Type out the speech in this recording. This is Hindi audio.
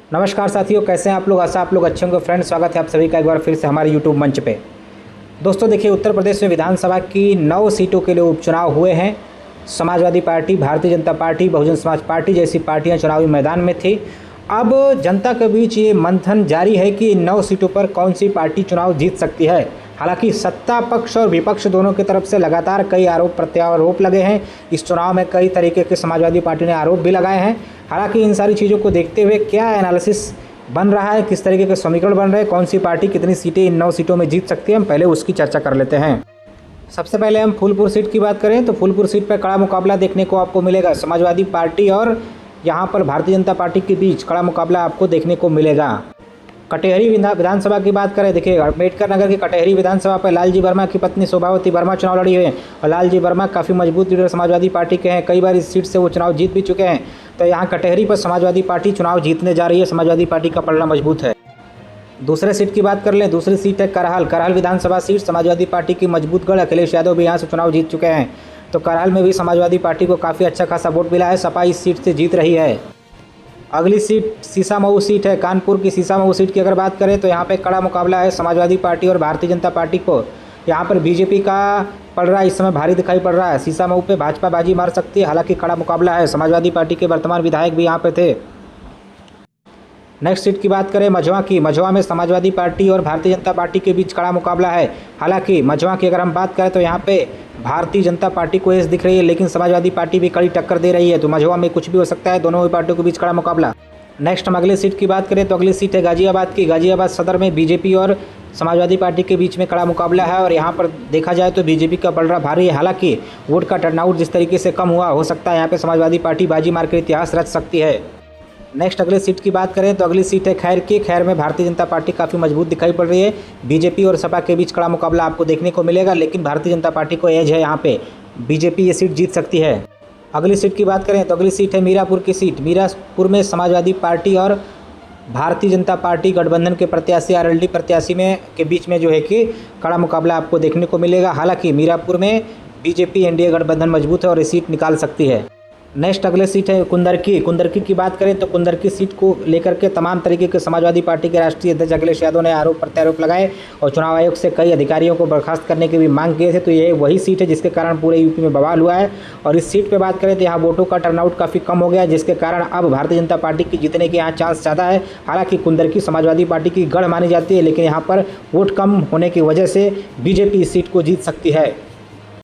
नमस्कार साथियों, कैसे हैं आप लोग। आशा आप लोग अच्छे होंगे। फ्रेंड्स, स्वागत है आप सभी का एक बार फिर से हमारे यूट्यूब मंच पे। दोस्तों देखिए, उत्तर प्रदेश में विधानसभा की 9 सीटों के लिए उपचुनाव हुए हैं। Samajwadi party, Bharatiya Janata party, Bahujan Samaj party जैसी पार्टियां चुनावी मैदान में थी। अब जनता के बीच ये मंथन जारी है कि इन 9 सीटों पर कौन सी पार्टी चुनाव जीत सकती है। हालांकि सत्ता पक्ष और विपक्ष दोनों की तरफ से लगातार कई आरोप प्रत्यारोप लगे हैं। इस चुनाव में कई तरीके के समाजवादी पार्टी ने आरोप भी लगाए हैं। हालांकि इन सारी चीज़ों को देखते हुए क्या एनालिसिस बन रहा है, किस तरीके के समीकरण बन रहे हैं, कौन सी पार्टी कितनी सीटें इन 9 सीटों में जीत सकती है, हम पहले उसकी चर्चा कर लेते हैं। सबसे पहले हम फूलपुर सीट की बात करें तो फूलपुर सीट पर कड़ा मुकाबला देखने को आपको मिलेगा। समाजवादी पार्टी और यहाँ पर भारतीय जनता पार्टी के बीच कड़ा मुकाबला आपको देखने को मिलेगा। कटेहरी विधानसभा की बात करें, देखिए अम्बेडकर नगर की कटेहरी विधानसभा पर लालजी वर्मा की पत्नी शोभावती वर्मा चुनाव लड़ी हुई है और लालजी वर्मा काफ़ी मजबूत लीडर समाजवादी पार्टी के हैं। कई बार इस सीट से वो चुनाव जीत भी चुके हैं। तो यहाँ कटेहरी पर समाजवादी पार्टी चुनाव जीतने जा रही है। समाजवादी पार्टी का पलड़ा मजबूत है। दूसरे सीट की बात कर लें, दूसरी सीट है करहल विधानसभा सीट। समाजवादी पार्टी की मजबूत गढ़ अखिलेश यादव भी यहाँ से चुनाव जीत चुके हैं। तो करहल में भी समाजवादी पार्टी को काफ़ी अच्छा खासा वोट मिला है। सपा इस सीट से जीत रही है। अगली सीट सीसामऊ सीट है। कानपुर की सीसामऊ सीट की अगर बात करें तो यहाँ पे कड़ा मुकाबला है समाजवादी पार्टी और भारतीय जनता पार्टी को। यहाँ पर बीजेपी का पलड़ा इस समय भारी दिखाई पड़ रहा है। सीसामऊ पे भाजपा बाजी मार सकती है। हालांकि कड़ा मुकाबला है। समाजवादी पार्टी के वर्तमान विधायक भी यहाँ पे थे। नेक्स्ट सीट की बात करें मझवा की। मझवा में समाजवादी पार्टी और भारतीय जनता पार्टी के बीच कड़ा मुकाबला है। हालांकि मझवा की अगर हम बात करें तो यहाँ पे भारतीय जनता पार्टी को एज दिख रही है, लेकिन समाजवादी पार्टी भी कड़ी टक्कर दे रही है। तो मझवा में कुछ भी हो सकता है। दोनों ही पार्टियों के बीच कड़ा मुकाबला। नेक्स्ट हम अगली सीट की बात करें तो अगली सीट है गाजियाबाद की। गाजियाबाद सदर में बीजेपी और समाजवादी पार्टी के बीच में कड़ा मुकाबला है और यहाँ पर देखा जाए तो बीजेपी का पलड़ा भारी है। हालांकि वोट का टर्नआउट जिस तरीके से कम हुआ, हो सकता है यहाँ पे समाजवादी पार्टी बाजी मार कर इतिहास रच सकती है। नेक्स्ट अगली सीट की बात करें तो अगली सीट है खैर की। खैर में भारतीय जनता पार्टी काफ़ी मजबूत दिखाई पड़ रही है। बीजेपी और सपा के बीच कड़ा मुकाबला आपको देखने को मिलेगा, लेकिन भारतीय जनता पार्टी को एज है। यहाँ पे बीजेपी ये सीट जीत सकती है। अगली सीट की बात करें तो अगली सीट है मीरापुर की सीट। मीरापुर में समाजवादी पार्टी और भारतीय जनता पार्टी गठबंधन के प्रत्याशी आरएलडी प्रत्याशी में के बीच में जो है कि कड़ा मुकाबला आपको देखने को मिलेगा। हालांकि मीरापुर में बीजेपी एनडीए गठबंधन मजबूत है और ये सीट निकाल सकती है। नेक्स्ट अगले सीट है कुंदरकी की बात करें तो कुंदरकी सीट को लेकर के तमाम तरीके के समाजवादी पार्टी के राष्ट्रीय अध्यक्ष अखिलेश यादव ने आरोप प्रत्यारोप लगाए और चुनाव आयोग से कई अधिकारियों को बर्खास्त करने की भी मांग किए थे। तो ये वही सीट है जिसके कारण पूरे यूपी में बवाल हुआ है। और इस सीट पर बात करें तो यहाँ वोटों का टर्नआउट काफ़ी कम हो गया है, जिसके कारण अब भारतीय जनता पार्टी की जीतने के यहाँ चांस ज़्यादा है। हालांकि कुंदरकी समाजवादी पार्टी की गढ़ मानी जाती है, लेकिन यहाँ पर वोट कम होने की वजह से बीजेपी इस सीट को जीत सकती है।